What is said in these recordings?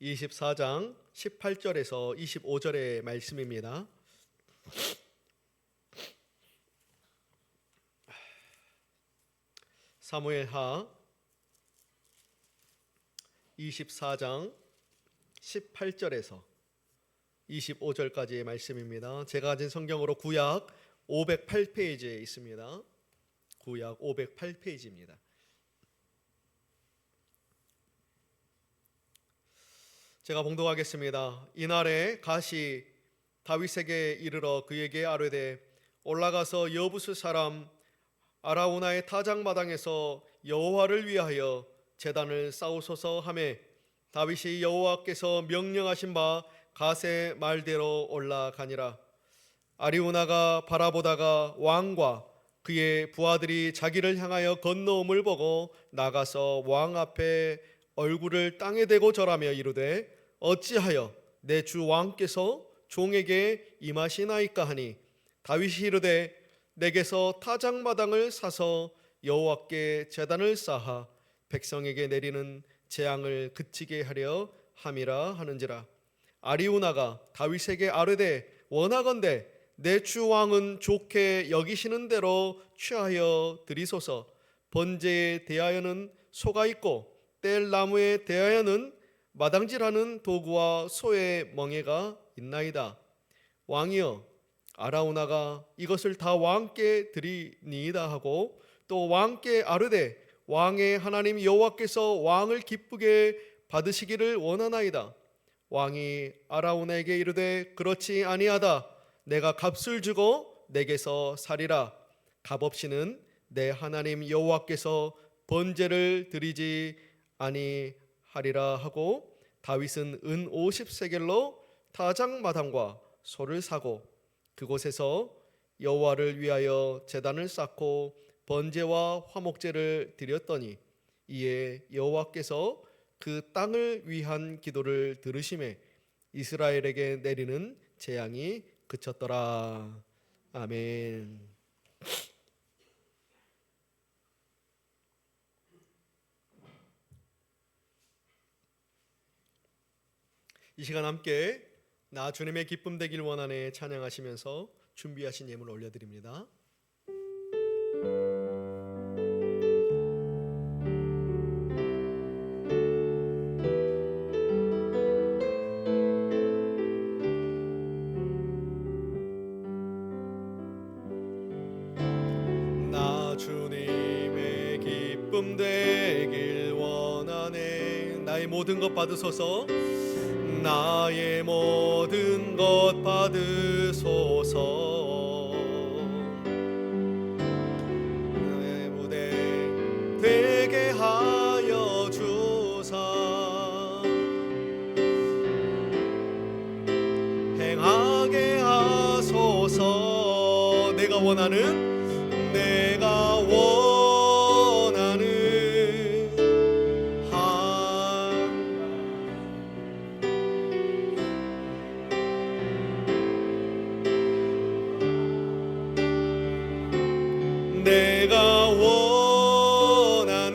24장 18절에서 25절의 말씀입니다. 사무엘하 24장 18절에서 25절까지의 말씀입니다. 제가 가진 성경으로 구약 508페이지에 있습니다. 구약 508페이지입니다. 제가 봉독하겠습니다. 이날에 갓이 다윗에게 이르러 그에게 아뢰되 올라가서 여부스 사람 아라우나의 타작마당에서 여호와를 위하여 제단을 쌓으소서 하매 다윗이 여호와께서 명령하신 바 갓의 말대로 올라가니라. 아리우나가 바라보다가 왕과 그의 부하들이 자기를 향하여 건너옴을 보고 나가서 왕 앞에 얼굴을 땅에 대고 절하며 이르되 어찌하여 내 주 왕께서 종에게 임하시나이까 하니 다윗이 이르되 내게서 타작마당을 사서 여호와께 제단을 쌓아 백성에게 내리는 재앙을 그치게 하려 함이라 하는지라. 아리우나가 다윗에게 아뢰되 원하건대 내 주 왕은 좋게 여기시는 대로 취하여 드리소서. 번제에 대하여는 소가 있고 뗄 나무에 대하여는 마당질하는 도구와 소의 멍에가 있나이다. 왕이여 아라우나가 이것을 다 왕께 드리니이다 하고 또 왕께 아뢰되 왕의 하나님 여호와께서 왕을 기쁘게 받으시기를 원하나이다. 왕이 아라우나에게 이르되 그렇지 아니하다. 내가 값을 주고 내게서 사리라. 값없이는 내 하나님 여호와께서 번제를 드리지 아니하리라 하고 다윗은 은 50세겔로 타작마당과 소를 사고 그곳에서 여호와를 위하여 제단을 쌓고 번제와 화목제를 드렸더니 이에 여호와께서 그 땅을 위한 기도를 들으시매 이스라엘에게 내리는 재앙이 그쳤더라. 아멘. 이 시간 함께 나 주님의 기쁨 되길 원하네 찬양하시면서 준비하신 예물 올려드립니다. 나 주님의 기쁨 되길 원하네. 나의 모든 것 받으소서. 나의 모든 것 받으소서. 나의 무대 되게 하여 주사 행하게 하소서. 내가 원하는 내가 원하는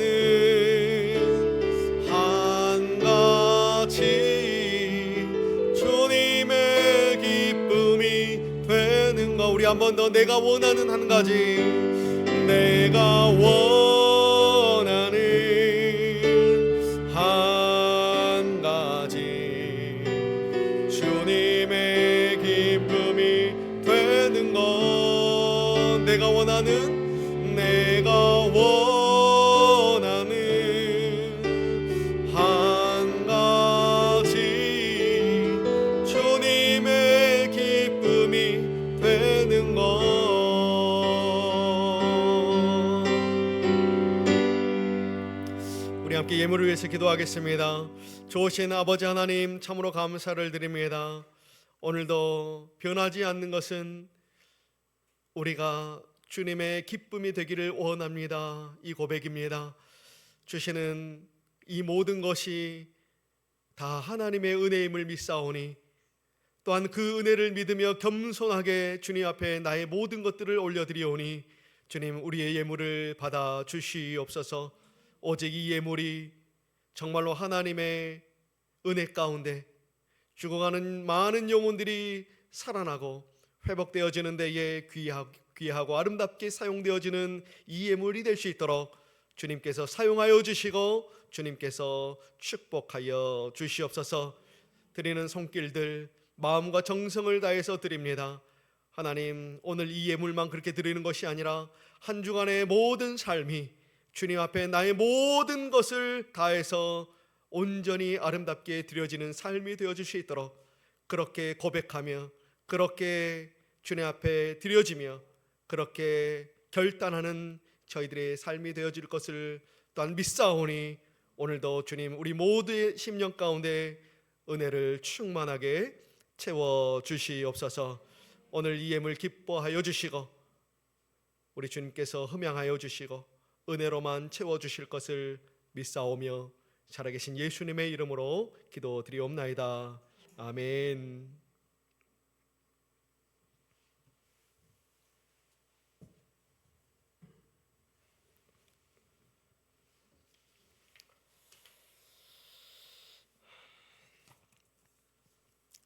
한 가지 주님의 기쁨이 되는 것. 우리 한 번 더 내가 원하는 한 가지. 내가 원하는 한 가지 주님의 기쁨이 되는 것. 내가 원하는 한 가지 주님의 기쁨이 되는 것. 우리 함께 예물을 위해서 기도하겠습니다. 좋으신 아버지 하나님 참으로 감사를 드립니다. 오늘도 변하지 않는 것은 우리가 주님의 기쁨이 되기를 원합니다. 이 고백입니다. 주시는 이 모든 것이 다 하나님의 은혜임을 믿사오니 또한 그 은혜를 믿으며 겸손하게 주님 앞에 나의 모든 것들을 올려드리오니 주님 우리의 예물을 받아 주시옵소서. 오직 이 예물이 정말로 하나님의 은혜 가운데 죽어가는 많은 영혼들이 살아나고 회복되어지는 데에 귀하고 아름답게 사용되어지는 이 예물이 될 수 있도록 주님께서 사용하여 주시고 주님께서 축복하여 주시옵소서. 드리는 손길들 마음과 정성을 다해서 드립니다. 하나님, 오늘 이 예물만 그렇게 드리는 것이 아니라 한 주간의 모든 삶이 주님 앞에 나의 모든 것을 다해서 온전히 아름답게 드려지는 삶이 되어질 수 있도록 그렇게 고백하며 그렇게 주님 앞에 드려지며 그렇게 결단하는 저희들의 삶이 되어질 것을 또한 믿사오니 오늘도 주님 우리 모두의 심령 가운데 은혜를 충만하게 채워주시옵소서. 오늘 이 예물 기뻐하여 주시고 우리 주님께서 흠양하여 주시고 은혜로만 채워주실 것을 믿사오며 살아계신 예수님의 이름으로 기도드리옵나이다. 아멘.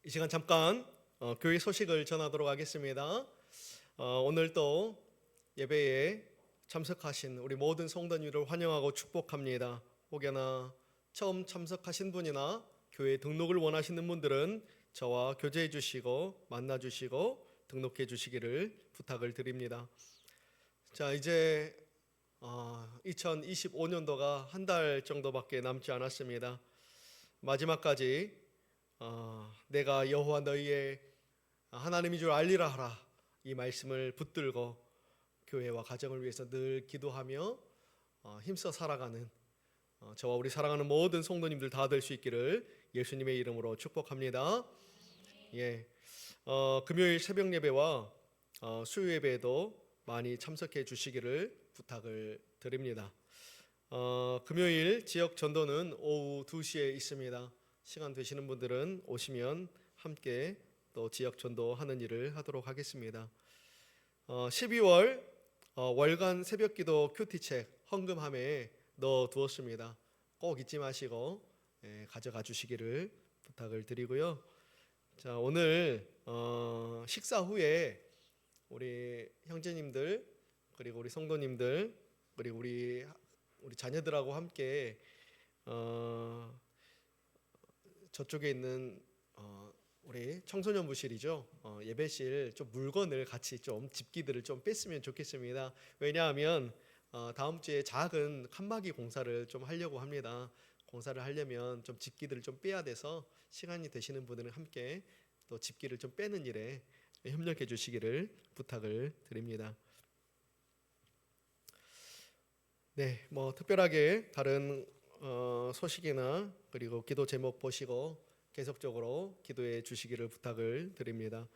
이 시간 잠깐 교회 소식을 전하도록 하겠습니다. 오늘 또 예배에 참석하신 우리 모든 성도님들을 환영하고 축복합니다. 혹여나 처음 참석하신 분이나 교회 등록을 원하시는 분들은 저와 교제해 주시고 만나 주시고 등록해 주시기를 부탁을 드립니다. 자, 이제 2025년도가 한 달 정도밖에 남지 않았습니다. 마지막까지 내가 여호와 너희의 하나님인 줄 알리라 하라, 이 말씀을 붙들고 교회와 가정을 위해서 늘 기도하며 힘써 살아가는 저와 우리 사랑하는 모든 성도님들 다 될 수 있기를 예수님의 이름으로 축복합니다. 예, 금요일 새벽 예배와 수요 예배에도 많이 참석해 주시기를 부탁을 드립니다. 금요일 지역 전도는 오후 2시에 있습니다. 시간 되시는 분들은 오시면 함께 또 지역 전도하는 일을 하도록 하겠습니다. 12월 월간 새벽기도 큐티책 헌금함에 넣어두었습니다. 꼭 잊지 마시고 가져가 주시기를 부탁을 드리고요. 자, 오늘 식사 후에 우리 형제님들 그리고 우리 성도님들 그리고 우리 자녀들하고 함께 저쪽에 있는 우리 청소년 부실이죠. 예배실 좀 물건을 같이 좀 집기들을 좀 뺐으면 좋겠습니다. 왜냐하면 다음 주에 작은 칸막이 공사를 좀 하려고 합니다. 공사를 하려면 좀 집기들을 좀 빼야 돼서 시간이 되시는 분들은 함께 또 집기를 좀 빼는 일에 협력해 주시기를 부탁을 드립니다. 네, 뭐 특별하게 다른 소식이나 그리고 기도 제목 보시고 계속적으로 기도해 주시기를 부탁을 드립니다.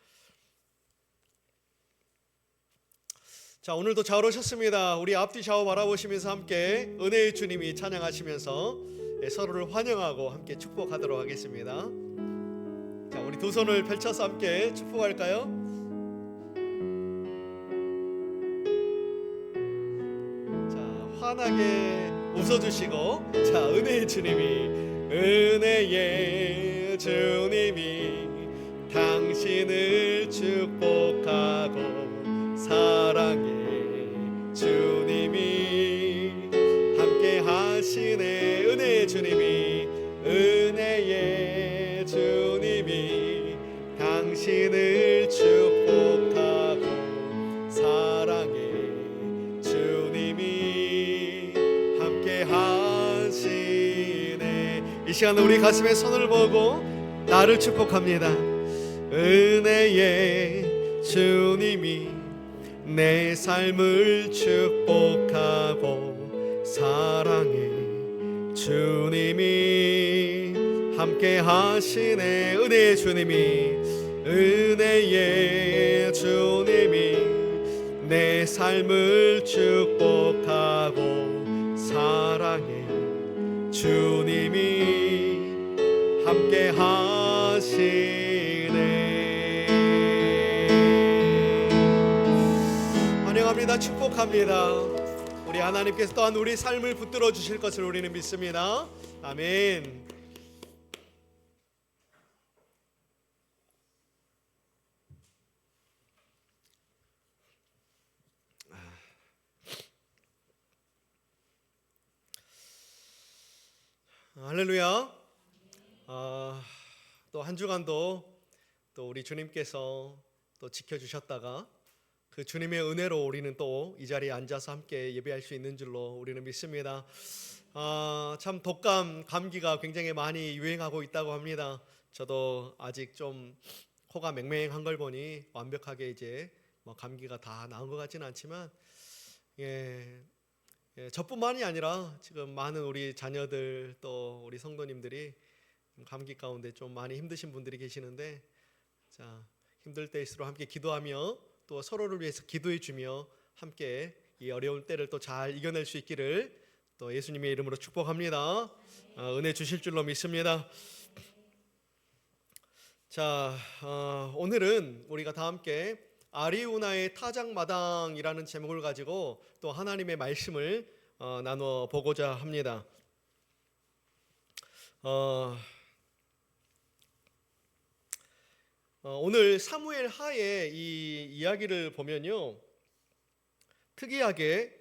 자, 오늘도 잘 오셨습니다. 우리 앞뒤 좌우 바라보시면서 함께 은혜의 주님이 찬양하시면서 서로를 환영하고 함께 축복하도록 하겠습니다. 자, 우리 두 손을 펼쳐서 함께 축복할까요? 자, 환하게 웃어주시고, 자, 은혜의 주님이 당신을 축복하고 사랑해 주님이 함께 하시네. 은혜의 주님이 당신을 축복하고 사랑해 주님이 함께 하시네. 이 시간 우리 가슴에 손을 보고 나를 축복합니다. 은혜의 주님이 내 삶을 축복하고 사랑해 주님이 함께 하시네. 은혜의 주님이 내 삶을 축복하고 사랑해 주님이 함께 하시네. 환영합니다. 축복합니다. 우리 하나님께서 또한 우리 삶을 붙들어 주실 것을 우리는 믿습니다. 아멘. 할렐루야. 또 한 주간도 또 우리 주님께서 또 지켜주셨다가 그 주님의 은혜로 우리는 또 이 자리에 앉아서 함께 예배할 수 있는 줄로 우리는 믿습니다. 참 독감, 감기가 굉장히 많이 유행하고 있다고 합니다. 저도 아직 좀 코가 맹맹한 걸 보니 완벽하게 이제 뭐 감기가 다 나은 것 같지는 않지만 저뿐만이 아니라 지금 많은 우리 자녀들 또 우리 성도님들이 감기 가운데 좀 많이 힘드신 분들이 계시는데, 자, 힘들 때일수록 함께 기도하며 또 서로를 위해서 기도해 주며 함께 이 어려운 때를 또 잘 이겨낼 수 있기를 또 예수님의 이름으로 축복합니다. 은혜 주실 줄로 믿습니다. 자, 오늘은 우리가 다 함께 아리우나의 타작마당이라는 제목을 가지고 또 하나님의 말씀을 나누어 보고자 합니다. 오늘 사무엘 하의 이 이야기를 보면요, 특이하게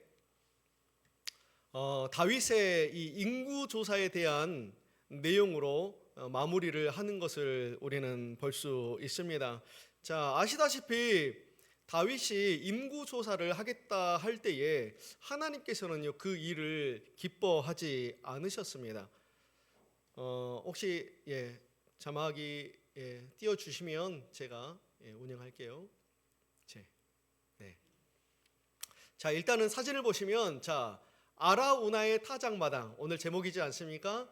다윗의 이 인구 조사에 대한 내용으로 마무리를 하는 것을 우리는 볼 수 있습니다. 자, 아시다시피 다윗이 인구 조사를 하겠다 할 때에 하나님께서는요 그 일을 기뻐하지 않으셨습니다. 혹시 자막이 띄워주시면 제가 운영할게요. 네. 자, 일단은 사진을 보시면, 자, 아라우나의 타작마당, 오늘 제목이지 않습니까?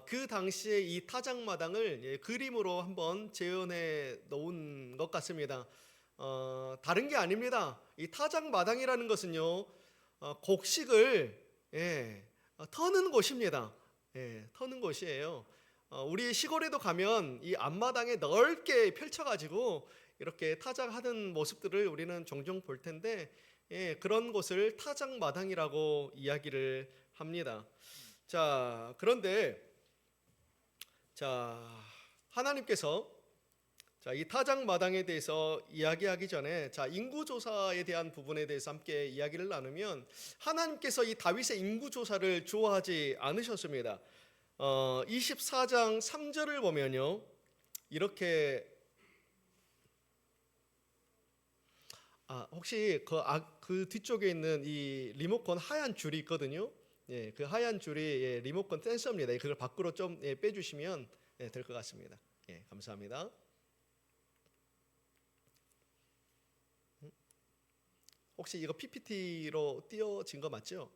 그 당시에 이 타작마당을 그림으로 한번 재현해 놓은 것 같습니다. 다른 게 아닙니다. 이 타작마당이라는 것은요, 곡식을 터는 곳입니다. 터는 곳이에요. 우리 시골에도 가면 이 앞마당에 넓게 펼쳐가지고 이렇게 타작하는 모습들을 우리는 종종 볼 텐데, 그런 곳을 타작마당이라고 이야기를 합니다. 자, 그런데 하나님께서 이 타작마당에 대해서 이야기하기 전에 인구조사에 대한 부분에 대해서 함께 이야기를 나누면, 하나님께서 이 다윗의 인구조사를 좋아하지 않으셨습니다. 24장 3절을 보면요, 이렇게 혹시 그 뒤쪽에 있는 이 리모컨 하얀 줄이 있거든요. 그 하얀 줄이 리모컨 센서입니다. 그걸 밖으로 좀 빼주시면 될 것 같습니다. 감사합니다. 혹시 이거 PPT로 띄워진 거 맞죠?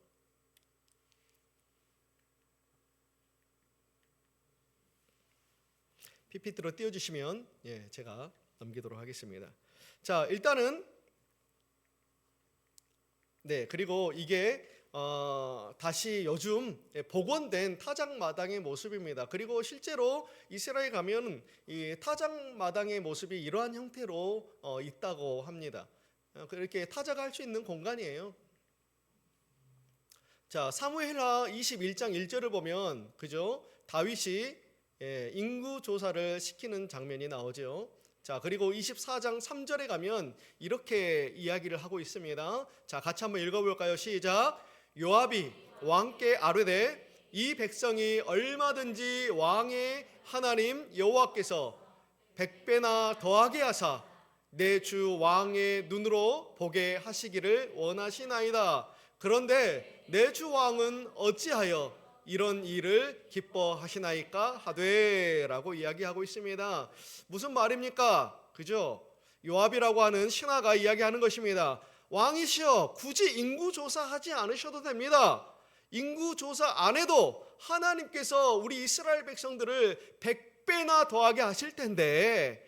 PPT로 띄워주시면 제가 넘기도록 하겠습니다. 자, 일단은 그리고 이게 다시 요즘 복원된 타작마당의 모습입니다. 그리고 실제로 이스라엘 가면 이 타작마당의 모습이 이러한 형태로 있다고 합니다. 그렇게 타작할 수 있는 공간이에요. 자, 사무엘하 21장 1절을 보면, 그죠? 다윗이 인구 조사를 시키는 장면이 나오죠. 자, 그리고 24장 3절에 가면 이렇게 이야기를 하고 있습니다. 자, 같이 한번 읽어볼까요? 시작. 요압이 왕께 아뢰되, 이 백성이 얼마든지 왕의 하나님 여호와께서 100배나 더하게 하사 내 주 왕의 눈으로 보게 하시기를 원하시나이다. 그런데 내 주 왕은 어찌하여 이런 일을 기뻐하시나이까 하되 라고 이야기하고 있습니다. 무슨 말입니까? 그죠? 요압이라고 하는 신하가 이야기하는 것입니다. 왕이시여, 굳이 인구조사하지 않으셔도 됩니다. 인구조사 안 해도 하나님께서 우리 이스라엘 백성들을 100배나 더하게 하실 텐데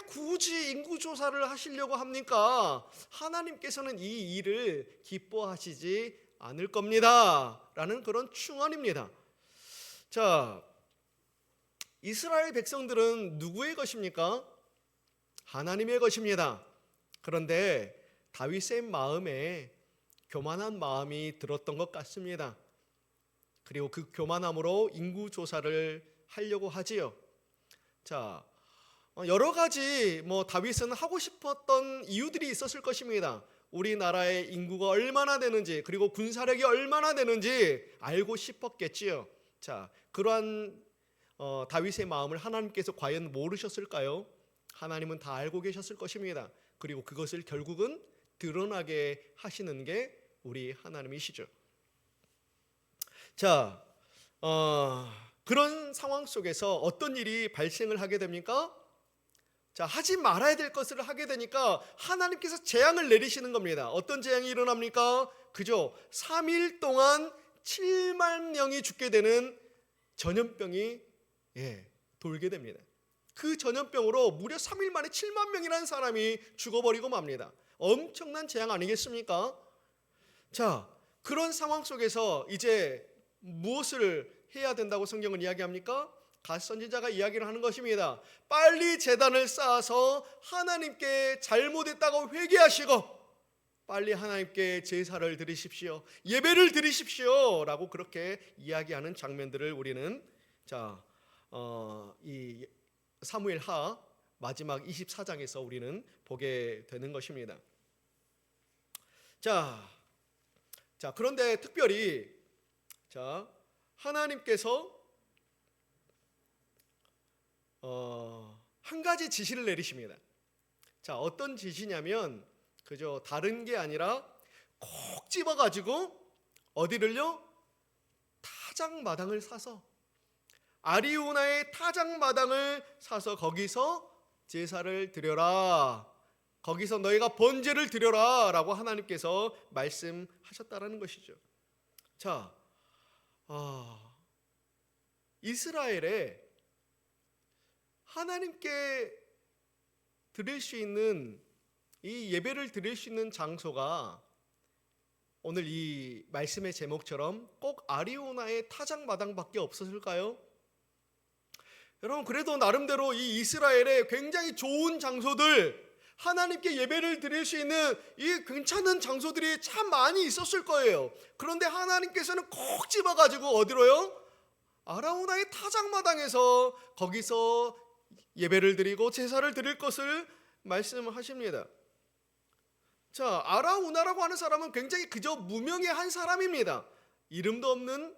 굳이 인구조사를 하시려고 합니까? 하나님께서는 이 일을 기뻐하시지 않을 겁니다 라는 그런 충언입니다. 자, 이스라엘 백성들은 누구의 것입니까? 하나님의 것입니다. 그런데 다윗의 마음에 교만한 마음이 들었던 것 같습니다. 그리고 그 교만함으로 인구조사를 하려고 하지요. 자, 여러 가지 다윗은 하고 싶었던 이유들이 있었을 것입니다. 우리나라의 인구가 얼마나 되는지, 그리고 군사력이 얼마나 되는지 알고 싶었겠지요. 자, 그러한 다윗의 마음을 하나님께서 과연 모르셨을까요? 하나님은 다 알고 계셨을 것입니다. 그리고 그것을 결국은 드러나게 하시는 게 우리 하나님이시죠. 자, 그런 상황 속에서 어떤 일이 발생을 하게 됩니까? 자, 하지 말아야 될 것을 하게 되니까 하나님께서 재앙을 내리시는 겁니다. 어떤 재앙이 일어납니까? 그죠? 3일 동안 7만 명이 죽게 되는 전염병이 돌게 됩니다. 그 전염병으로 무려 3일 만에 7만 명이라는 사람이 죽어버리고 맙니다. 엄청난 재앙 아니겠습니까? 자, 그런 상황 속에서 이제 무엇을 해야 된다고 성경은 이야기합니까? 갓 선지자가 이야기를 하는 것입니다. 빨리 제단을 쌓아서 하나님께 잘못했다고 회개하시고 빨리 하나님께 제사를 드리십시오, 예배를 드리십시오 라고 그렇게 이야기하는 장면들을 우리는 이 사무엘하 마지막 24장에서 우리는 보게 되는 것입니다. 자, 그런데 특별히 하나님께서 한 가지 지시를 내리십니다. 자, 어떤 지시냐면 그저 다른 게 아니라 콕 집어가지고 어디를요? 타작마당을 사서, 아리우나의 타작마당을 사서 거기서 제사를 드려라, 거기서 너희가 번제를 드려라 라고 하나님께서 말씀하셨다라는 것이죠. 자, 이스라엘에 하나님께 드릴 수 있는 이 예배를 드릴 수 있는 장소가 오늘 이 말씀의 제목처럼 꼭 아리우나의 타작마당밖에 없었을까요? 여러분, 그래도 나름대로 이 이스라엘에 굉장히 좋은 장소들, 하나님께 예배를 드릴 수 있는 이 괜찮은 장소들이 참 많이 있었을 거예요. 그런데 하나님께서는 콕 집어가지고 어디로요? 아라우나의 타작마당에서 거기서 예배를 드리고 제사를 드릴 것을 말씀하십니다. 자, 아라우나라고 하는 사람은 굉장히 그저 무명의 한 사람입니다. 이름도 없는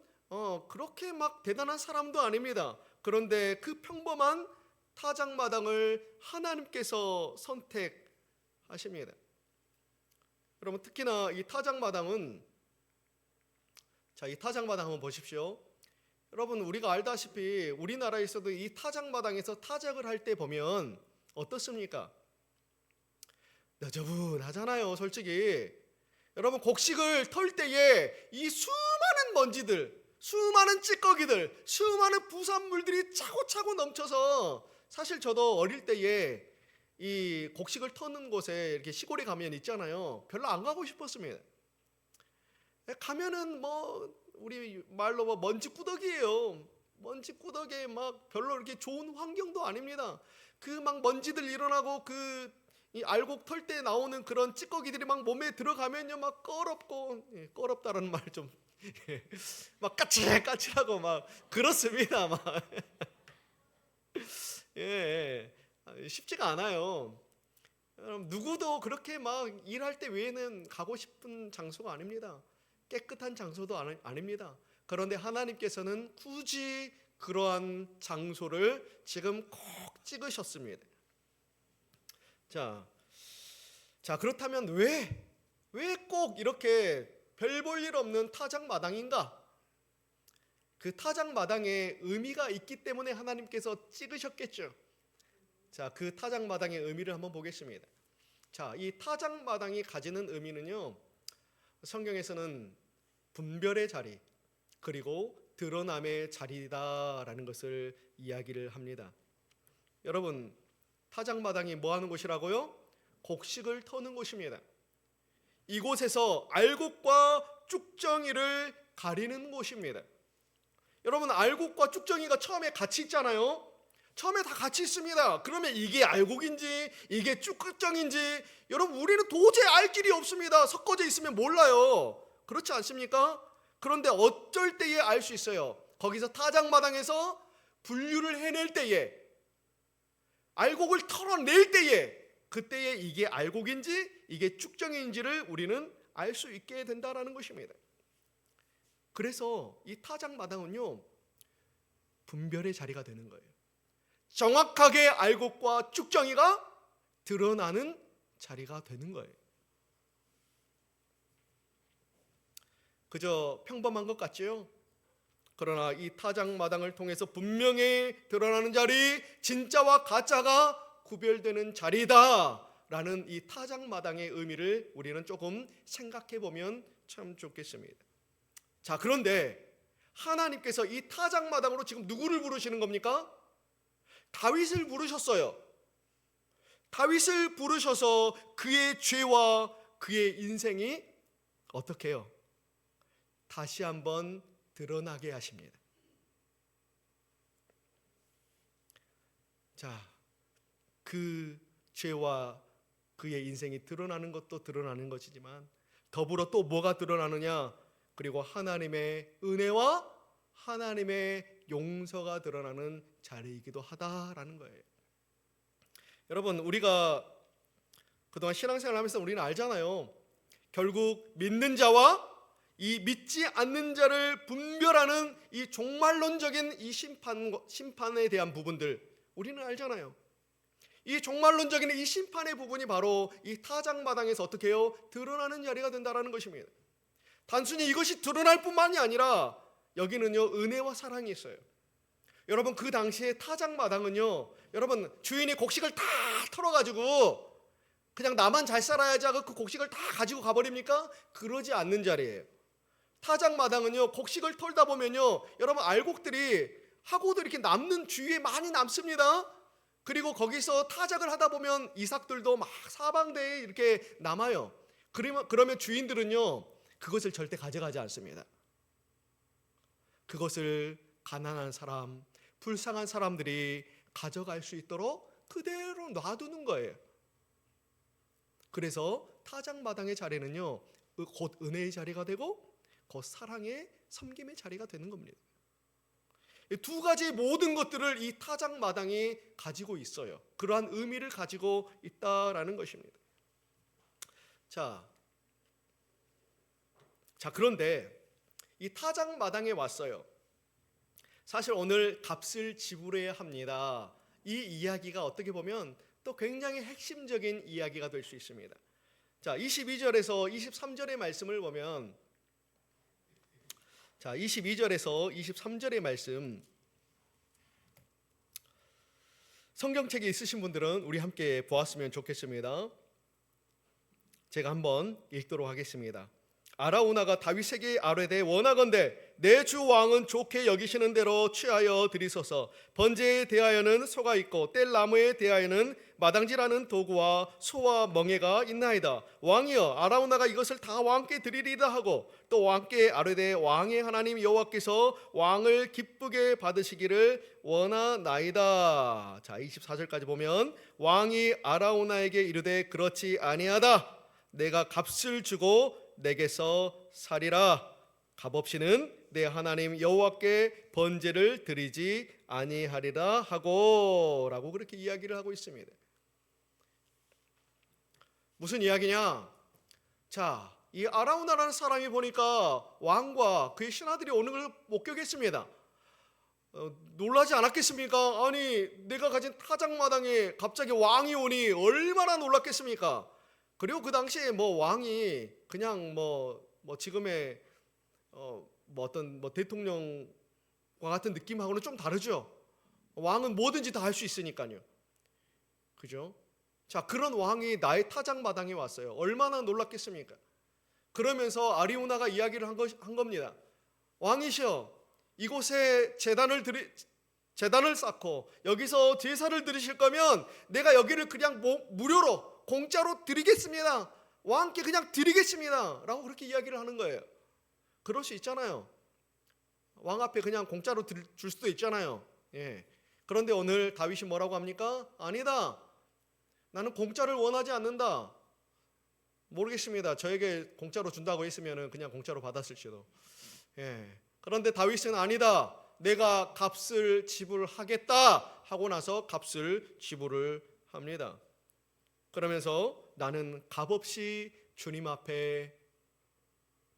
그렇게 막 대단한 사람도 아닙니다. 그런데 그 평범한 타작마당을 하나님께서 선택하십니다. 여러분, 특히나 이 타작마당은, 자, 이 타작마당 한번 보십시오. 여러분, 우리가 알다시피 우리나라에서도 이 타작마당에서 타작을 할 때 보면 어떻습니까? 너저분하잖아요, 솔직히. 여러분, 곡식을 털 때에 이 수많은 먼지들, 수많은 찌꺼기들, 수많은 부산물들이 차고차고 넘쳐서, 사실 저도 어릴 때에 이 곡식을 터는 곳에 이렇게 시골에 가면 있잖아요. 별로 안 가고 싶었습니다. 가면은 우리 말로 먼지 꾸덕이에요. 먼지 꾸덕에 막 별로 이렇게 좋은 환경도 아닙니다. 그 막 먼지들 일어나고 이 알곡 털 때 나오는 그런 찌꺼기들이 막 몸에 들어가면요 막 꺼럽고, 꺼럽다라는 말 좀 막 까칠까칠하고 막 그렇습니다. 막 쉽지가 않아요. 여러분, 누구도 그렇게 막 일할 때 외에는 가고 싶은 장소가 아닙니다. 깨끗한 장소도 아닙니다. 그런데 하나님께서는 굳이 그러한 장소를 지금 콕 찍으셨습니다. 자, 그렇다면 왜 꼭 이렇게 별 볼 일 없는 타작마당인가? 그 타작마당에 의미가 있기 때문에 하나님께서 찍으셨겠죠. 자, 그 타작마당의 의미를 한번 보겠습니다. 자, 이 타작마당이 가지는 의미는요, 성경에서는 분별의 자리, 그리고 드러남의 자리다라는 것을 이야기를 합니다. 여러분, 타작마당이 뭐 하는 곳이라고요? 곡식을 터는 곳입니다. 이곳에서 알곡과 쭉정이를 가리는 곳입니다. 여러분, 알곡과 쭉정이가 처음에 같이 있잖아요. 처음에 다 같이 있습니다. 그러면 이게 알곡인지 이게 쭉정인지 여러분, 우리는 도저히 알 길이 없습니다. 섞어져 있으면 몰라요. 그렇지 않습니까? 그런데 어쩔 때에 알 수 있어요. 거기서 타작마당에서 분류를 해낼 때에, 알곡을 털어낼 때에, 그때에 이게 알곡인지 이게 쭉정인지를 우리는 알 수 있게 된다라는 것입니다. 그래서 이 타작마당은요, 분별의 자리가 되는 거예요. 정확하게 알곡과 쭉정이가 드러나는 자리가 되는 거예요. 그저 평범한 것 같지요? 그러나 이 타작마당을 통해서 분명히 드러나는 자리, 진짜와 가짜가 구별되는 자리다 라는 이 타작마당의 의미를 우리는 조금 생각해 보면 참 좋겠습니다. 자, 그런데 하나님께서 이 타작마당으로 지금 누구를 부르시는 겁니까? 다윗을 부르셨어요. 다윗을 부르셔서 그의 죄와 그의 인생이 어떻게 해요? 다시 한번 드러나게 하십니다. 자, 그 죄와 그의 인생이 드러나는 것도 드러나는 것이지만 더불어 또 뭐가 드러나느냐? 그리고 하나님의 은혜와 하나님의 용서가 드러나는 자리이기도 하다라는 거예요. 여러분, 우리가 그동안 신앙생활을 하면서 우리는 알잖아요. 결국 믿는 자와 이 믿지 않는 자를 분별하는 이 종말론적인 이 심판에 대한 부분들 우리는 알잖아요. 이 종말론적인 이 심판의 부분이 바로 이 타작마당에서 어떻게 해요? 드러나는 자리가 된다라는 것입니다. 단순히 이것이 드러날 뿐만이 아니라 여기는요, 은혜와 사랑이 있어요. 여러분, 그 당시에 타작마당은요, 여러분, 주인이 곡식을 다 털어가지고 그냥 나만 잘 살아야지 하고 그 곡식을 다 가지고 가버립니까? 그러지 않는 자리예요. 타작마당은요, 곡식을 털다 보면요, 여러분, 알곡들이 하고도 이렇게 남는 주위에 많이 남습니다. 그리고 거기서 타작을 하다 보면 이삭들도 막 사방대에 이렇게 남아요. 그러면 주인들은요, 그것을 절대 가져가지 않습니다. 그것을 가난한 사람, 불쌍한 사람들이 가져갈 수 있도록 그대로 놔두는 거예요. 그래서 타작마당의 자리는요, 곧 은혜의 자리가 되고 곧 사랑의 섬김의 자리가 되는 겁니다. 이 두 가지 모든 것들을 이 타작마당이 가지고 있어요. 그러한 의미를 가지고 있다라는 것입니다. 자, 그런데 이 타작마당에 왔어요. 사실 오늘 값을 지불해야 합니다. 이 이야기가 어떻게 보면 또 굉장히 핵심적인 이야기가 될 수 있습니다. 자, 22절에서 23절의 말씀을 보면, 자, 22절에서 23절의 말씀, 성경책에 있으신 분들은 우리 함께 보았으면 좋겠습니다. 제가 한번 읽도록 하겠습니다. 아라우나가 다윗에게 아뢰되 원하건대 내 주 왕은 좋게 여기시는 대로 취하여 드리소서. 번제에 대하여는 소가 있고 뗄 나무에 대하여는 마당질하는 도구와 소와 멍에가 있나이다. 왕이여, 아라우나가 이것을 다 왕께 드리리다 하고 또 왕께 아뢰되 왕의 하나님 여호와께서 왕을 기쁘게 받으시기를 원하나이다. 자, 24절까지 보면 왕이 아라우나에게 이르되 그렇지 아니하다. 내가 값을 주고 내게서 살이라. 값없이는 내 하나님 여호와께 번제를 드리지 아니하리라 하고 라고 그렇게 이야기를 하고 있습니다. 무슨 이야기냐? 자, 이 아라우나라는 사람이 보니까 왕과 그의 신하들이 오는 걸 목격했습니다. 놀라지 않았겠습니까? 아니, 내가 가진 타작마당에 갑자기 왕이 오니 얼마나 놀랐겠습니까? 그리고 그 당시에 뭐 왕이 그냥 뭐 지금의 어떤 대통령과 같은 느낌하고는 좀 다르죠. 왕은 뭐든지 다 할 수 있으니까요. 그죠? 자, 그런 왕이 나의 타작마당에 왔어요. 얼마나 놀랐겠습니까? 그러면서 아리우나가 이야기를 한 겁니다. 왕이시여, 이곳에 제단을 쌓고 여기서 제사를 드리실 거면 내가 여기를 그냥 무료로 공짜로 드리겠습니다. 왕께 그냥 드리겠습니다. 라고 그렇게 이야기를 하는 거예요. 그럴 수 있잖아요. 왕 앞에 그냥 공짜로 줄 수도 있잖아요. 예. 그런데 오늘 다윗이 뭐라고 합니까? 아니다. 나는 공짜를 원하지 않는다. 모르겠습니다. 저에게 공짜로 준다고 했으면 그냥 공짜로 받았을지도. 예. 그런데 다윗은 아니다. 내가 값을 지불하겠다 하고 나서 값을 지불을 합니다. 그러면서 나는 값없이 주님 앞에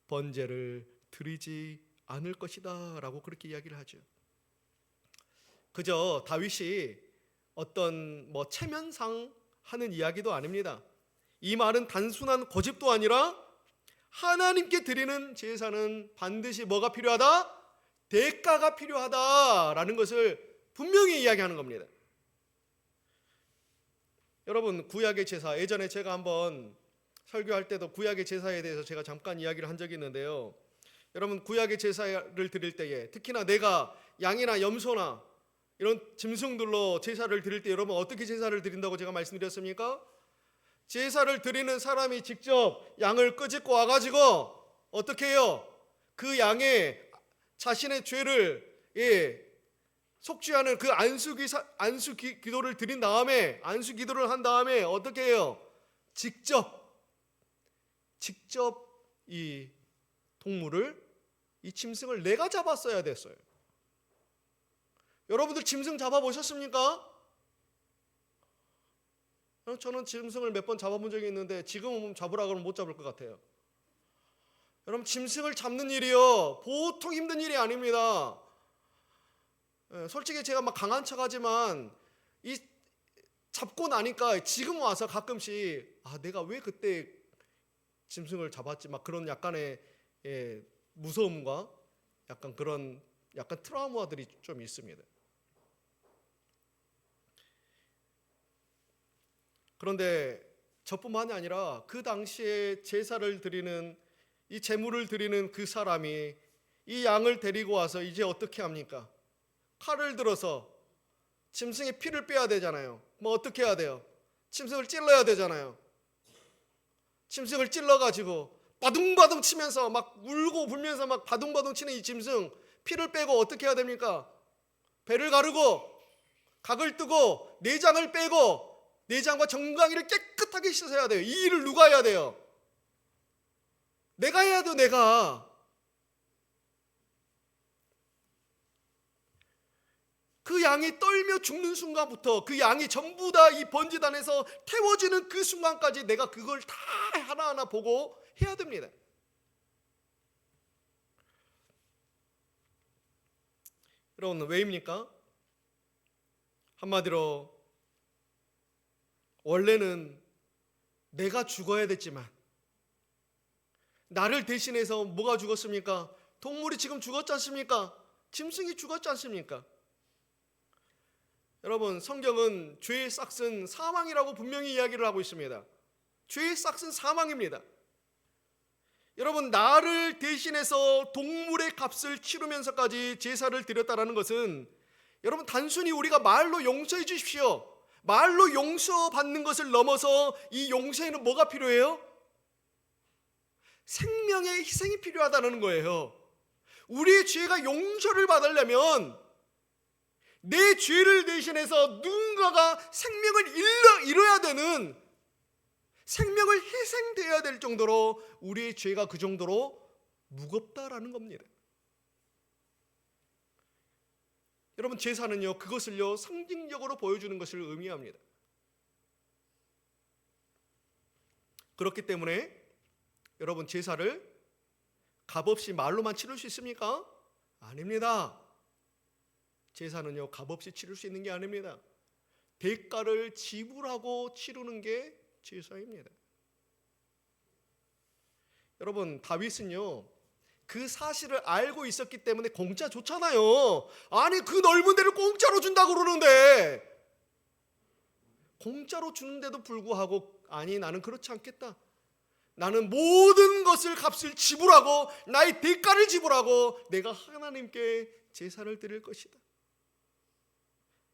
번제를 드리지 않을 것이다 라고 그렇게 이야기를 하죠. 그저 다윗이 어떤 체면상 하는 이야기도 아닙니다. 이 말은 단순한 고집도 아니라 하나님께 드리는 제사는 반드시 뭐가 필요하다? 대가가 필요하다라는 것을 분명히 이야기하는 겁니다. 여러분, 구약의 제사, 예전에 제가 한번 설교할 때도 구약의 제사에 대해서 제가 잠깐 이야기를 한 적이 있는데요. 여러분, 구약의 제사를 드릴 때에 특히나 내가 양이나 염소나 이런 짐승들로 제사를 드릴 때 여러분 어떻게 제사를 드린다고 제가 말씀드렸습니까? 제사를 드리는 사람이 직접 양을 끄집고 와가지고 어떻게 해요? 그 양의 자신의 죄를 속죄하는 그 안수 기도를 드린 다음에, 안수 기도를 한 다음에 어떻게 해요? 직접 이 동물을, 이 짐승을 내가 잡았어야 됐어요. 여러분들 짐승 잡아보셨습니까? 저는 짐승을 몇 번 잡아본 적이 있는데 지금은 잡으라 그러면 못 잡을 것 같아요. 여러분, 짐승을 잡는 일이요 보통 힘든 일이 아닙니다. 솔직히 제가 막 강한 척하지만 이 잡고 나니까 지금 와서 가끔씩 내가 왜 그때 짐승을 잡았지, 막 그런 약간의 무서움과 약간 그런 트라우마들이 좀 있습니다. 그런데 저뿐만이 아니라 그 당시에 제사를 드리는, 이 제물을 드리는 그 사람이 이 양을 데리고 와서 이제 어떻게 합니까? 칼을 들어서 짐승의 피를 빼야 되잖아요. 어떻게 해야 돼요? 짐승을 찔러야 되잖아요. 짐승을 찔러가지고 바둥바둥 치면서 막 울고 불면서 막 바둥바둥 치는 이 짐승 피를 빼고 어떻게 해야 됩니까? 배를 가르고 각을 뜨고 내장을 빼고 내장과 정강이를 깨끗하게 씻어야 돼요. 이 일을 누가 해야 돼요? 내가 해야 돼요. 내가. 그 양이 떨며 죽는 순간부터 그 양이 전부 다 이 번제단에서 태워지는 그 순간까지 내가 그걸 다 하나하나 보고 해야 됩니다. 여러분, 왜입니까? 한마디로 원래는 내가 죽어야 됐지만 나를 대신해서 뭐가 죽었습니까? 동물이 지금 죽었지 않습니까? 짐승이 죽었지 않습니까? 여러분, 성경은 죄의 싹은 사망이라고 분명히 이야기를 하고 있습니다. 죄의 싹은 사망입니다. 여러분, 나를 대신해서 동물의 값을 치르면서까지 제사를 드렸다는 것은 여러분 단순히 우리가 말로 용서해 주십시오, 말로 용서받는 것을 넘어서 이 용서에는 뭐가 필요해요? 생명의 희생이 필요하다는 거예요. 우리의 죄가 용서를 받으려면 내 죄를 대신해서 누군가가 생명을 잃어야 되는, 생명을 희생되어야 될 정도로 우리의 죄가 그 정도로 무겁다라는 겁니다. 여러분, 제사는요 그것을요 상징적으로 보여주는 것을 의미합니다. 그렇기 때문에 여러분, 제사를 값없이 말로만 치를 수 있습니까? 아닙니다. 제사는요 값없이 치를 수 있는 게 아닙니다. 대가를 지불하고 치르는 게 제사입니다. 여러분, 다윗은요 그 사실을 알고 있었기 때문에 공짜 줬잖아요. 아니, 그 넓은 데를 공짜로 준다고 그러는데, 공짜로 주는데도 불구하고 아니, 나는 그렇지 않겠다, 나는 모든 것을 값을 지불하고 나의 대가를 지불하고 내가 하나님께 제사를 드릴 것이다,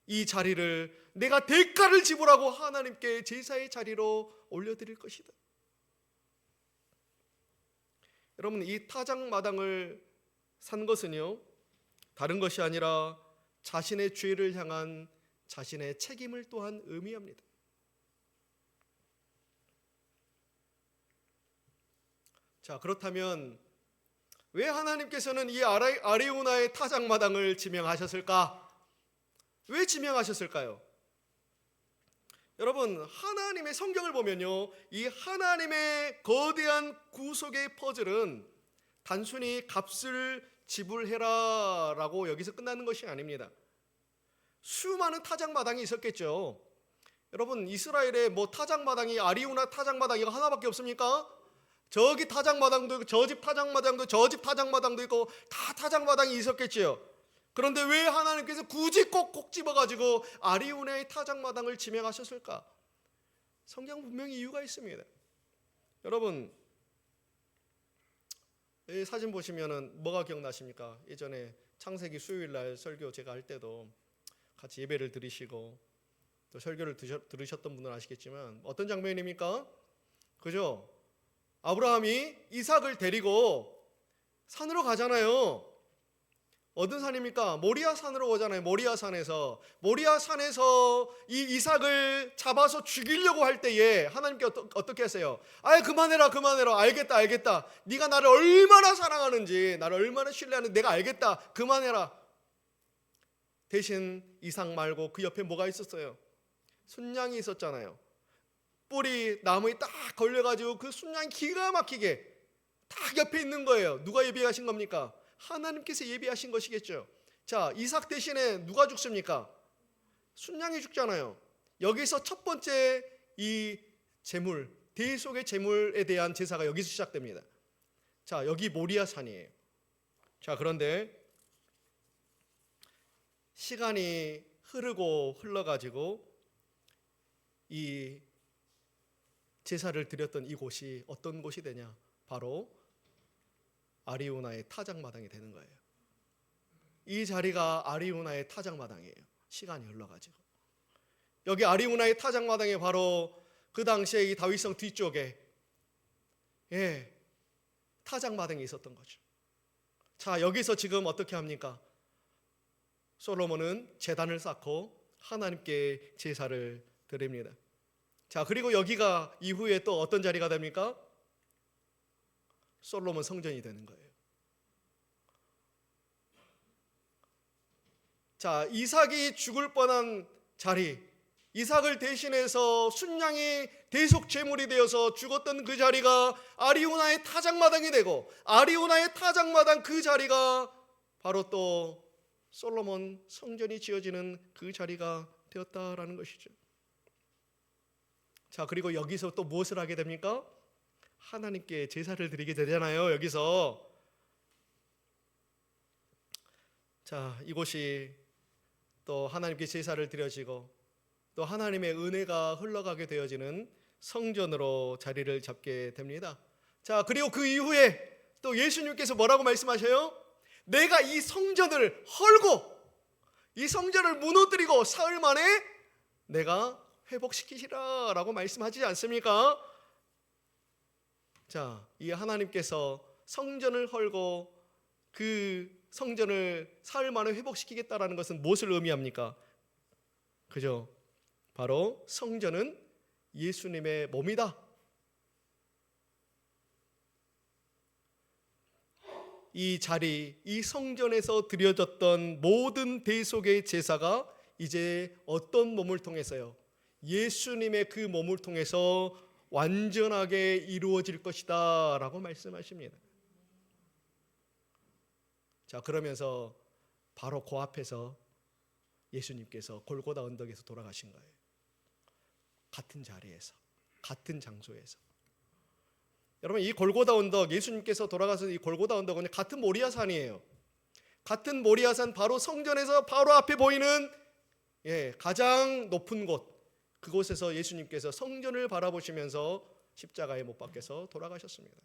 이 자리를 내가 대가를 지불하고 하나님께 제사의 자리로 올려드릴 것이다. 여러분, 이 타작마당을 산 것은요 다른 것이 아니라 자신의 죄를 향한 자신의 책임을 또한 의미합니다. 자, 그렇다면 왜 하나님께서는 이 아리우나의 타작마당을 지명하셨을까? 왜 지명하셨을까요? 여러분, 하나님의 성경을 보면요 이 하나님의 거대한 구속의 퍼즐은 단순히 값을 지불해라 라고 여기서 끝나는 것이 아닙니다. 수많은 타작마당이 있었겠죠. 여러분, 이스라엘에 뭐 타작마당이 아리우나 타작마당 이거 하나밖에 없습니까? 저기 타작마당도 있고 저 집 타작마당도 저 집 타작마당도 있고 다 타작마당이 있었겠지요. 그런데 왜 하나님께서 굳이 꼭 집어가지고 아리우나의 타작마당을 지명하셨을까? 성경 분명히 이유가 있습니다. 여러분, 이 사진 보시면은 뭐가 기억나십니까? 예전에 창세기 수요일날 설교 제가 할 때도 같이 예배를 드리시고 또 설교를 들으셨던 분들은 아시겠지만 어떤 장면입니까? 그죠? 아브라함이 이삭을 데리고 산으로 가잖아요. 어떤 산입니까? 모리아 산으로 오잖아요. 모리아 산에서 이 이삭을 잡아서 죽이려고 할 때에 하나님께 어떻게 했어요? 아예 그만해라. 알겠다. 네가 나를 얼마나 사랑하는지, 나를 얼마나 신뢰하는지 내가 알겠다. 그만해라. 대신 이삭 말고 그 옆에 뭐가 있었어요? 순양이 있었잖아요. 뿔이 나무에 딱 걸려가지고 그 순양이 기가 막히게 딱 옆에 있는 거예요. 누가 예비하신 겁니까? 하나님께서 예비하신 것이겠죠. 자, 이삭 대신에 누가 죽습니까? 순양이 죽잖아요. 여기서 첫 번째 이 제물, 대속의 제물에 대한 제사가 여기서 시작됩니다. 자, 여기 모리아 산이에요. 자, 그런데 시간이 흘러가지고 이 제사를 드렸던 이곳이 어떤 곳이 되냐? 바로 아리우나의 타작마당이 되는 거예요. 이 자리가 아리우나의 타작마당이에요. 시간이 흘러가지고 여기 아리우나의 타작마당에 바로 그 당시에 이 다윗성 뒤쪽에 타작마당이 있었던 거죠. 자, 여기서 지금 어떻게 합니까? 솔로몬은 제단을 쌓고 하나님께 제사를 드립니다. 자, 그리고 여기가 이후에 또 어떤 자리가 됩니까? 솔로몬 성전이 되는 거예요. 자, 이삭이 죽을 뻔한 자리, 이삭을 대신해서 순양이 대속 제물이 되어서 죽었던 그 자리가 아리우나의 타작마당이 되고, 아리우나의 타작마당 그 자리가 바로 또 솔로몬 성전이 지어지는 그 자리가 되었다라는 것이죠. 자, 그리고 여기서 또 무엇을 하게 됩니까? 하나님께 제사를 드리게 되잖아요. 여기서 자, 이곳이 또 하나님께 제사를 드려지고 또 하나님의 은혜가 흘러가게 되어지는 성전으로 자리를 잡게 됩니다. 자, 그리고 그 이후에 또 예수님께서 뭐라고 말씀하셔요? 내가 이 성전을 헐고 이 성전을 무너뜨리고 사흘 만에 내가 회복시키시라 라고 말씀하지 않습니까? 자, 이 하나님께서 성전을 헐고 그 성전을 사흘 만에 회복시키겠다라는 것은 무엇을 의미합니까? 그죠? 바로 성전은 예수님의 몸이다. 이 자리, 이 성전에서 드려졌던 모든 대속의 제사가 이제 어떤 몸을 통해서요? 예수님의 그 몸을 통해서 완전하게 이루어질 것이다 라고 말씀하십니다. 자, 그러면서 바로 그 앞에서 예수님께서 골고다 언덕에서 돌아가신 거예요. 같은 자리에서, 같은 장소에서. 여러분, 이 골고다 언덕, 예수님께서 돌아가서 이 골고다 언덕은 같은 모리아산이에요. 같은 모리아산 바로 성전에서 바로 앞에 보이는 가장 높은 곳, 그곳에서 예수님께서 성전을 바라보시면서 십자가에 못 박혀서 돌아가셨습니다.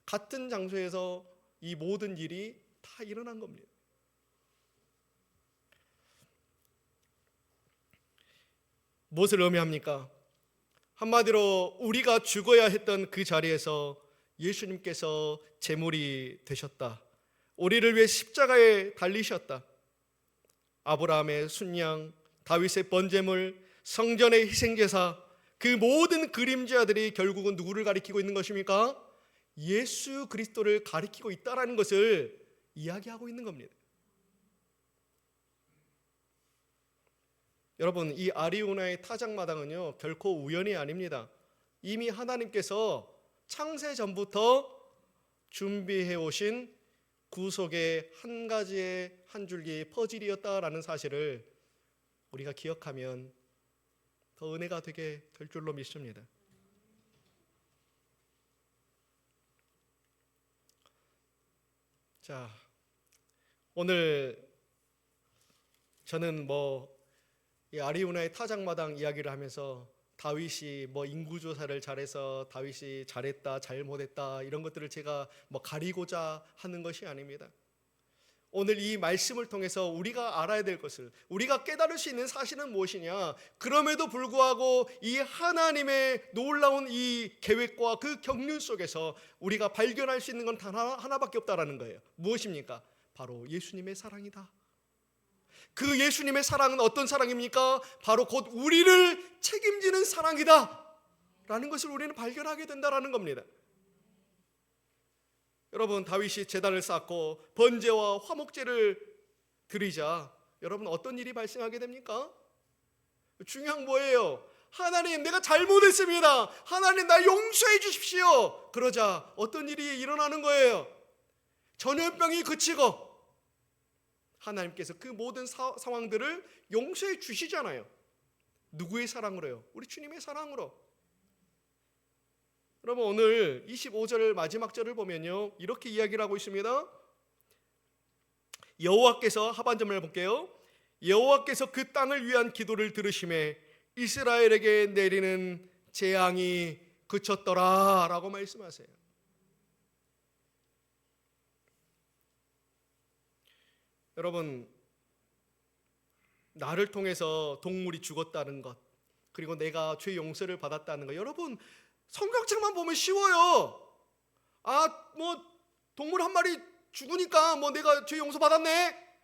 같은 장소에서 이 모든 일이 다 일어난 겁니다. 무엇을 의미합니까? 한마디로 우리가 죽어야 했던 그 자리에서 예수님께서 제물이 되셨다. 우리를 위해 십자가에 달리셨다. 아브라함의 순양, 다윗의 번제물, 성전의 희생제사, 그 모든 그림자들이 결국은 누구를 가리키고 있는 것입니까? 예수 그리스도를 가리키고 있다라는 것을 이야기하고 있는 겁니다. 여러분, 이 아리우나의 타작마당은요 결코 우연이 아닙니다. 이미 하나님께서 창세 전부터 준비해 오신 구속의 한 가지의 한 줄기 퍼즐이었다라는 사실을 우리가 기억하면 더 은혜가 되게 될 줄로 믿습니다. 자, 오늘 저는 이 아리우나의 타작마당 이야기를 하면서 다윗이 인구조사를 잘해서 다윗이 잘했다 잘못했다 이런 것들을 제가 가리고자 하는 것이 아닙니다. 오늘 이 말씀을 통해서 우리가 알아야 될 것을, 우리가 깨달을 수 있는 사실은 무엇이냐, 그럼에도 불구하고 이 하나님의 놀라운 이 계획과 그 경륜 속에서 우리가 발견할 수 있는 건 단 하나밖에 없다라는 거예요. 무엇입니까? 바로 예수님의 사랑이다. 그 예수님의 사랑은 어떤 사랑입니까? 바로 곧 우리를 책임지는 사랑이다 라는 것을 우리는 발견하게 된다라는 겁니다. 여러분, 다윗이 제단을 쌓고 번제와 화목제를 드리자 여러분 어떤 일이 발생하게 됩니까? 중요한 뭐예요? 하나님, 내가 잘못했습니다. 하나님, 나 용서해 주십시오. 그러자 어떤 일이 일어나는 거예요? 전염병이 그치고 하나님께서 그 모든 상황들을 용서해 주시잖아요. 누구의 사랑으로요? 우리 주님의 사랑으로. 여러분, 오늘 25절 마지막 절을 보면요, 이렇게 이야기를 하고 있습니다. 여호와께서, 하반절을 볼게요. 여호와께서 그 땅을 위한 기도를 들으심에 이스라엘에게 내리는 재앙이 그쳤더라 라고 말씀하세요. 여러분, 나를 통해서 동물이 죽었다는 것, 그리고 내가 죄 용서를 받았다는 것, 여러분 성경책만 보면 쉬워요. 동물 한 마리 죽으니까 내가 죄 용서 받았네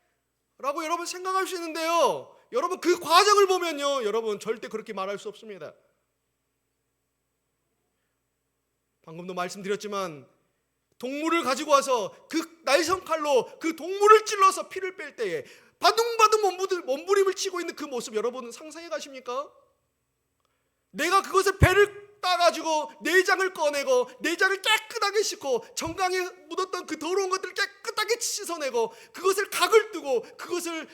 라고 여러분 생각할 수 있는데요, 여러분 그 과정을 보면요, 여러분 절대 그렇게 말할 수 없습니다. 방금도 말씀드렸지만 동물을 가지고 와서 그 날성칼로 그 동물을 찔러서 피를 뺄 때에 바둥바둥 몸부림을 치고 있는 그 모습 여러분 상상해 가십니까? 내가 그것을 배를 따가지고 내장을 꺼내고 내장을 깨끗하게 씻고 정강에 묻었던 그 더러운 것들을 깨끗하게 씻어내고 그것을 각을 뜨고 그것을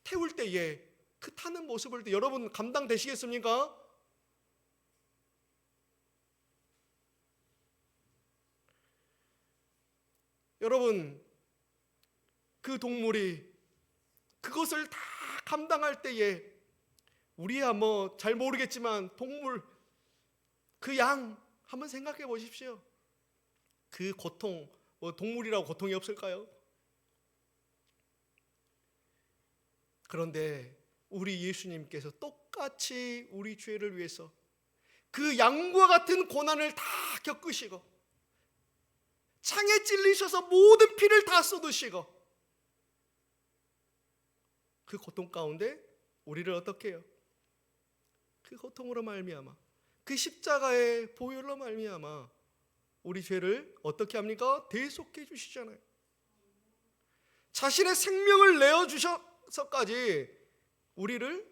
태울 때에 그 타는 모습을 여러분 감당되시겠습니까? 여러분, 그 동물이 그것을 다 감당할 때에 우리야 잘 모르겠지만 동물, 그 양 한번 생각해 보십시오. 그 고통, 동물이라고 고통이 없을까요? 그런데 우리 예수님께서 똑같이 우리 죄를 위해서 그 양과 같은 고난을 다 겪으시고 창에 찔리셔서 모든 피를 다 쏟으시고 그 고통 가운데 우리를 어떻게 해요? 그 고통으로 말미암아, 그 십자가의 보혈로 말미암아 우리 죄를 어떻게 합니까? 대속해 주시잖아요. 자신의 생명을 내어주셔서까지 우리를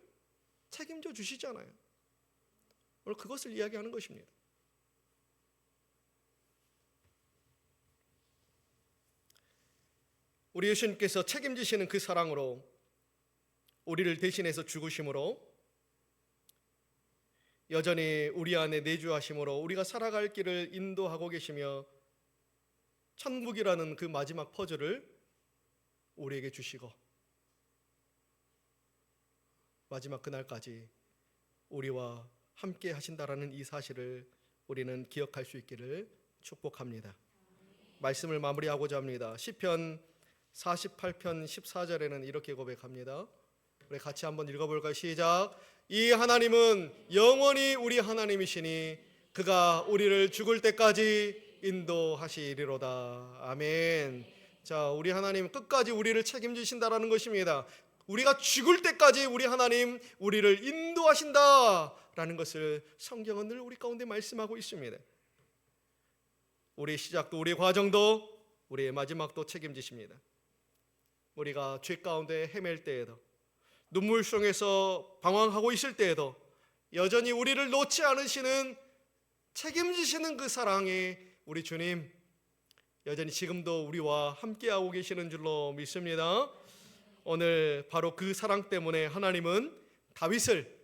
책임져 주시잖아요. 오늘 그것을 이야기하는 것입니다. 우리 예수님께서 책임지시는 그 사랑으로 우리를 대신해서 죽으심으로 여전히 우리 안에 내주하심으로 우리가 살아갈 길을 인도하고 계시며 천국이라는 그 마지막 퍼즐을 우리에게 주시고 마지막 그날까지 우리와 함께 하신다라는 이 사실을 우리는 기억할 수 있기를 축복합니다. 말씀을 마무리하고자 합니다. 시편 48편 14절에는 이렇게 고백합니다. 우리 같이 한번 읽어볼까요? 시작. 이 하나님은 영원히 우리 하나님이시니 그가 우리를 죽을 때까지 인도하시리로다. 아멘. 자, 우리 하나님 끝까지 우리를 책임지신다라는 것입니다. 우리가 죽을 때까지 우리 하나님 우리를 인도하신다라는 것을 성경은 늘 우리 가운데 말씀하고 있습니다. 우리의 시작도 우리의 과정도 우리의 마지막도 책임지십니다. 우리가 죄 가운데 헤맬 때에도 눈물속에서 방황하고 있을 때에도 여전히 우리를 놓지 않으시는 책임지시는 그 사랑이 우리 주님 여전히 지금도 우리와 함께하고 계시는 줄로 믿습니다. 오늘 바로 그 사랑 때문에 하나님은 다윗을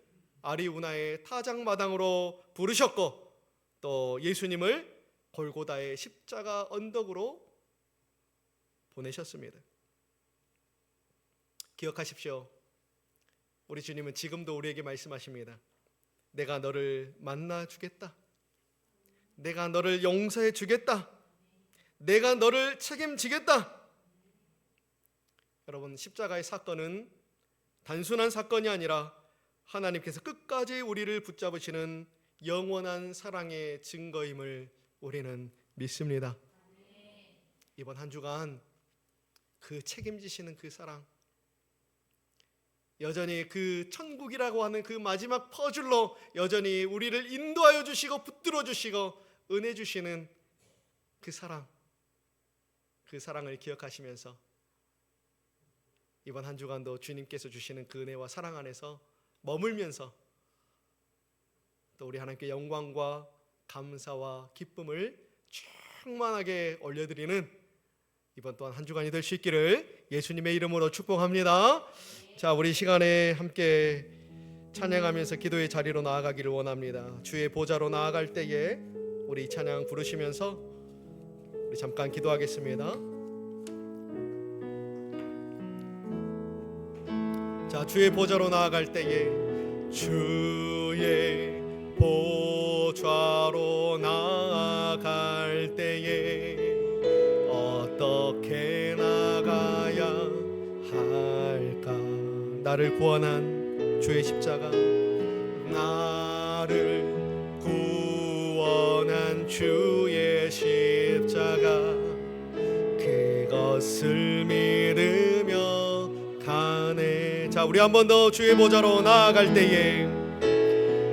아리우나의 타작마당으로 부르셨고 또 예수님을 골고다의 십자가 언덕으로 보내셨습니다. 기억하십시오. 우리 주님은 지금도 우리에게 말씀하십니다. 내가 너를 만나 주겠다. 내가 너를 용서해 주겠다. 내가 너를 책임지겠다. 여러분, 십자가의 사건은 단순한 사건이 아니라 하나님께서 끝까지 우리를 붙잡으시는 영원한 사랑의 증거임을 우리는 믿습니다. 이번 한 주간 그 책임지시는 그 사랑, 여전히 그 천국이라고 하는 그 마지막 퍼즐로 여전히 우리를 인도하여 주시고 붙들어 주시고 은혜 주시는 그 사랑, 그 사랑을 기억하시면서 이번 한 주간도 주님께서 주시는 그 은혜와 사랑 안에서 머물면서 또 우리 하나님께 영광과 감사와 기쁨을 충만하게 올려드리는 이번 또한 한 주간이 될 수 있기를 예수님의 이름으로 축복합니다. 자, 우리 시간에 함께 찬양하면서 기도의 자리로 나아가기를 원합니다. 주의 보좌로 나아갈 때에 우리 찬양 부르시면서 우리 잠깐 기도하겠습니다. 자, 주의 보좌로 나아갈 때에 주의 보좌로 나아갈 때에 어떻게 나가야 할까? 나를 구원한 주의 십자가, 나를 구원한 주의 십자가, 그것을 믿으며 가네. 자, 우리 한 번 더 주의 보좌로 나아갈 때에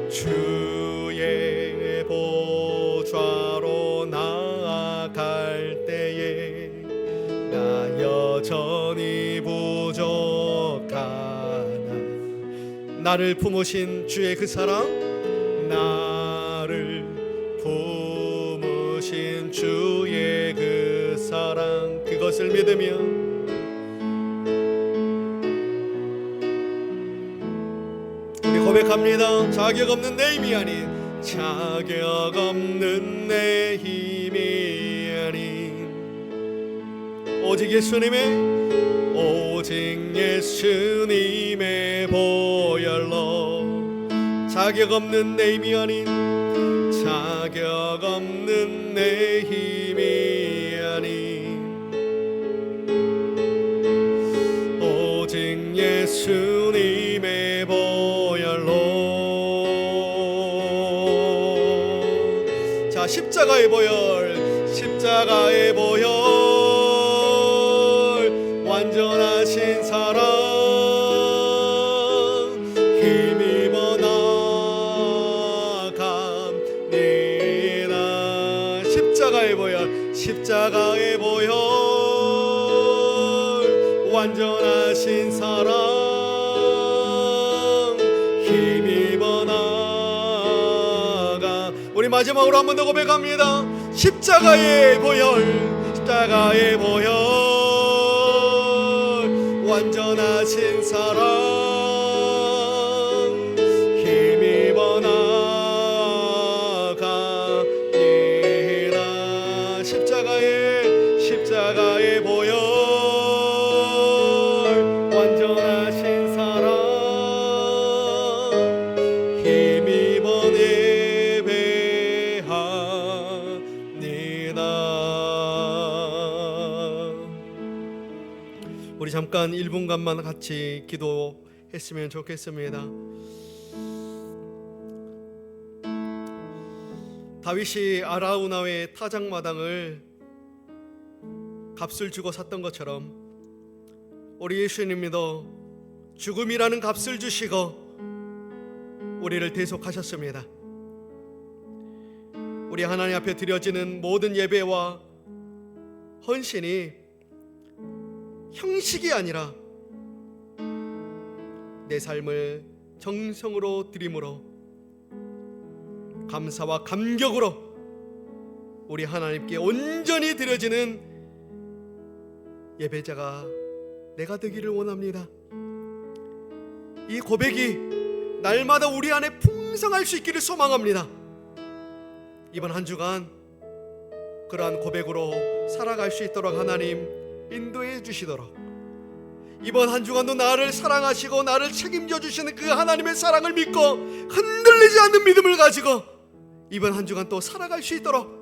주의 보좌로 나아갈 때에 나 여전히 부족하나. 나를 품으신 주의 그 사랑, 나를 품으신 주의 그 사랑, 그것을 믿으며 고백합니다. 자격 없는 내 힘이 아닌, 자격 없는 내 힘이 아닌 오직 예수님의 보혈로, 자격 없는 내 힘이 아닌, 자격 없는 내 힘이 아닌 오직 예수님의 보혈로. 자, 십자가의 보혈, 십자가의 보혈, 완전하신 사랑 힘입어 나갑니다. 십자가의 보혈, 십자가의 보혈, 완전하신 사랑 힘입어 나가. 우리 마지막으로 한 번 더 고백합니다. 십자가의 보혈, 십자가의 보혈, 완전하신 사랑 힘입어 나갑니다. 십자가의 보혈, 완전하신 사랑 힘입어 예배합니다. 우리 잠깐 1분간만 같이 기도했으면 좋겠습니다. 다윗이 아라우나의 타작마당을 값을 주고 샀던 것처럼 우리 예수님도 죽음이라는 값을 주시고 우리를 대속하셨습니다. 우리 하나님 앞에 드려지는 모든 예배와 헌신이 형식이 아니라 내 삶을 정성으로 드림으로 감사와 감격으로 우리 하나님께 온전히 드려지는 예배자가 내가 되기를 원합니다. 이 고백이 날마다 우리 안에 풍성할 수 있기를 소망합니다. 이번 한 주간 그러한 고백으로 살아갈 수 있도록 하나님 인도해 주시도록, 이번 한 주간도 나를 사랑하시고 나를 책임져 주시는 그 하나님의 사랑을 믿고 흔들리지 않는 믿음을 가지고 이번 한 주간 또 살아갈 수 있도록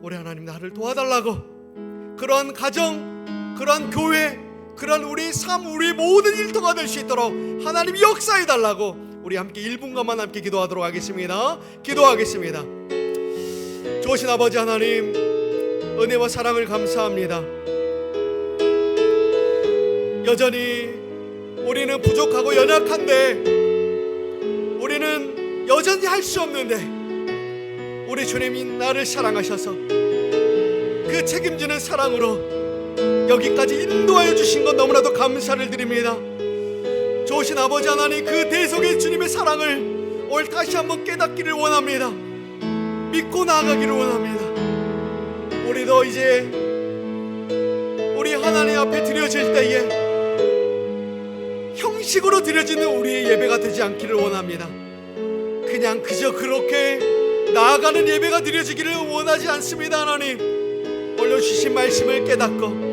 우리 하나님 나를 도와달라고, 그러한 가정, 그러한 교회, 그러한 우리 삶, 우리 모든 일터가 될 수 있도록 하나님 역사해 달라고 우리 함께 1분간만 함께 기도하도록 하겠습니다. 기도하겠습니다. 좋으신 아버지 하나님, 은혜와 사랑을 감사합니다. 여전히 우리는 부족하고 연약한데, 우리는 여전히 할 수 없는데 우리 주님이 나를 사랑하셔서 그 책임지는 사랑으로 여기까지 인도하여 주신 것 너무나도 감사를 드립니다. 좋으신 아버지 하나님, 그 대속의 주님의 사랑을 오늘 다시 한번 깨닫기를 원합니다. 믿고 나아가기를 원합니다. 우리도 이제 우리 하나님 앞에 드려질 때에 형식으로 드려지는 우리의 예배가 되지 않기를 원합니다. 그냥 그저 그렇게 나아가는 예배가 드려지기를 원하지 않습니다. 하나님, 오늘 주신 말씀을 깨닫고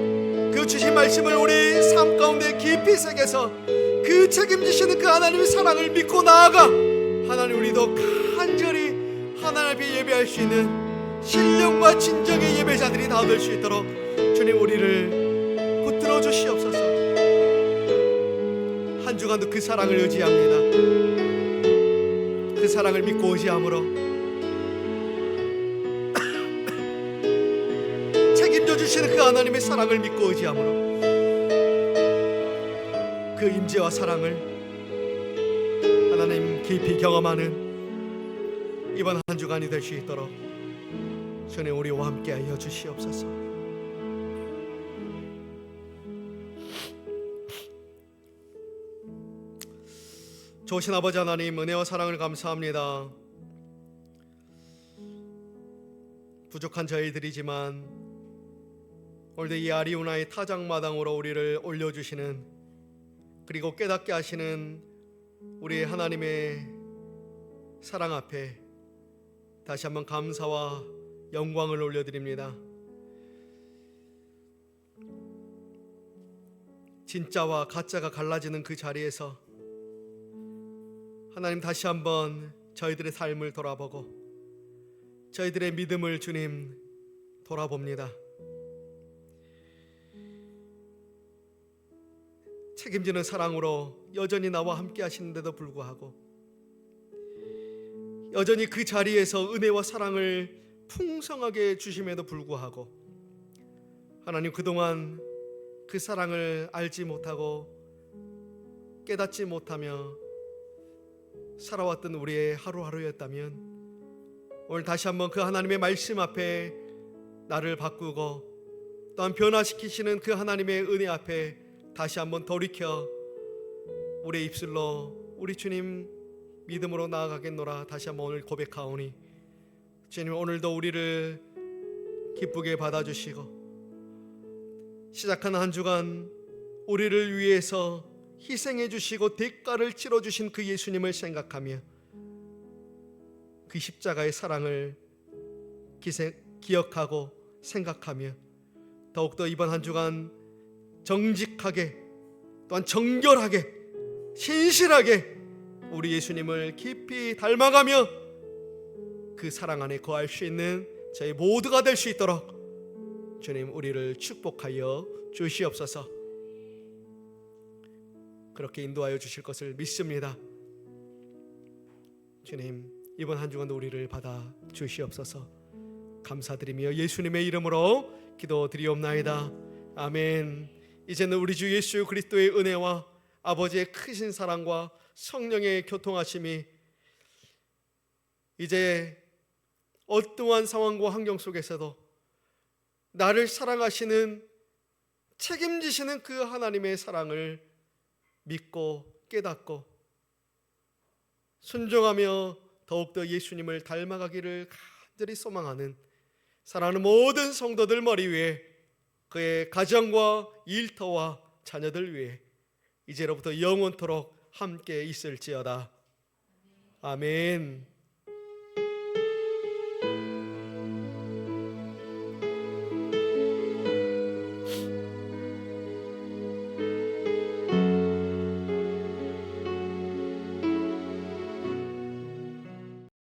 그 주신 말씀을 우리 삶 가운데 깊이 새겨서 그 책임지시는 그 하나님의 사랑을 믿고 나아가 하나님, 우리도 간절히 하나님 앞에 예배할 수 있는 신령과 진정의 예배자들이 다 될 수 있도록 주님 우리를 붙들어 주시옵소서. 한 주간도 그 사랑을 의지합니다. 그 사랑을 믿고 의지함으로 책임져 주시는 그 하나님의 사랑을 믿고 의지함으로 그 임재와 사랑을 하나님 깊이 경험하는 이번 한 주간이 될 수 있도록 주님 우리와 함께하여 주시옵소서. 좋으신 아버지 하나님, 은혜와 사랑을 감사합니다. 부족한 저희들이지만 오늘도 이 아리우나의 타작마당으로 우리를 올려주시는, 그리고 깨닫게 하시는 우리 하나님의 사랑 앞에 다시 한번 감사와 영광을 올려드립니다. 진짜와 가짜가 갈라지는 그 자리에서 하나님 다시 한번 저희들의 삶을 돌아보고 저희들의 믿음을 주님 돌아봅니다. 책임지는 사랑으로 여전히 나와 함께 하시는데도 불구하고 여전히 그 자리에서 은혜와 사랑을 풍성하게 주심에도 불구하고 하나님, 그동안 그 사랑을 알지 못하고 깨닫지 못하며 살아왔던 우리의 하루하루였다면 오늘 다시 한번 그 하나님의 말씀 앞에 나를 바꾸고 또한 변화시키시는 그 하나님의 은혜 앞에 다시 한번 돌이켜 우리의 입술로 우리 주님 믿음으로 나아가겠노라 다시 한번 오늘 고백하오니 주님, 오늘도 우리를 기쁘게 받아주시고 시작한 한 주간 우리를 위해서 희생해 주시고 대가를 치러 주신 그 예수님을 생각하며 그 십자가의 사랑을 기억하고 생각하며 더욱더 이번 한 주간 정직하게 또한 정결하게 신실하게 우리 예수님을 깊이 닮아가며 그 사랑 안에 거할 수 있는 저희 모두가 될 수 있도록 주님 우리를 축복하여 주시옵소서. 그렇게 인도하여 주실 것을 믿습니다. 주님, 이번 한 주간도 우리를 받아 주시옵소서. 감사드리며 예수님의 이름으로 기도드리옵나이다. 아멘. 이제는 우리 주 예수 그리스도의 은혜와 아버지의 크신 사랑과 성령의 교통하심이 이제 어떠한 상황과 환경 속에서도 나를 사랑하시는 책임지시는 그 하나님의 사랑을 믿고 깨닫고 순종하며 더욱더 예수님을 닮아가기를 간절히 소망하는 사랑하는 모든 성도들 머리 위에 그의 가정과 일터와 자녀들 위해 이제로부터 영원토록 함께 있을지어다. 아멘.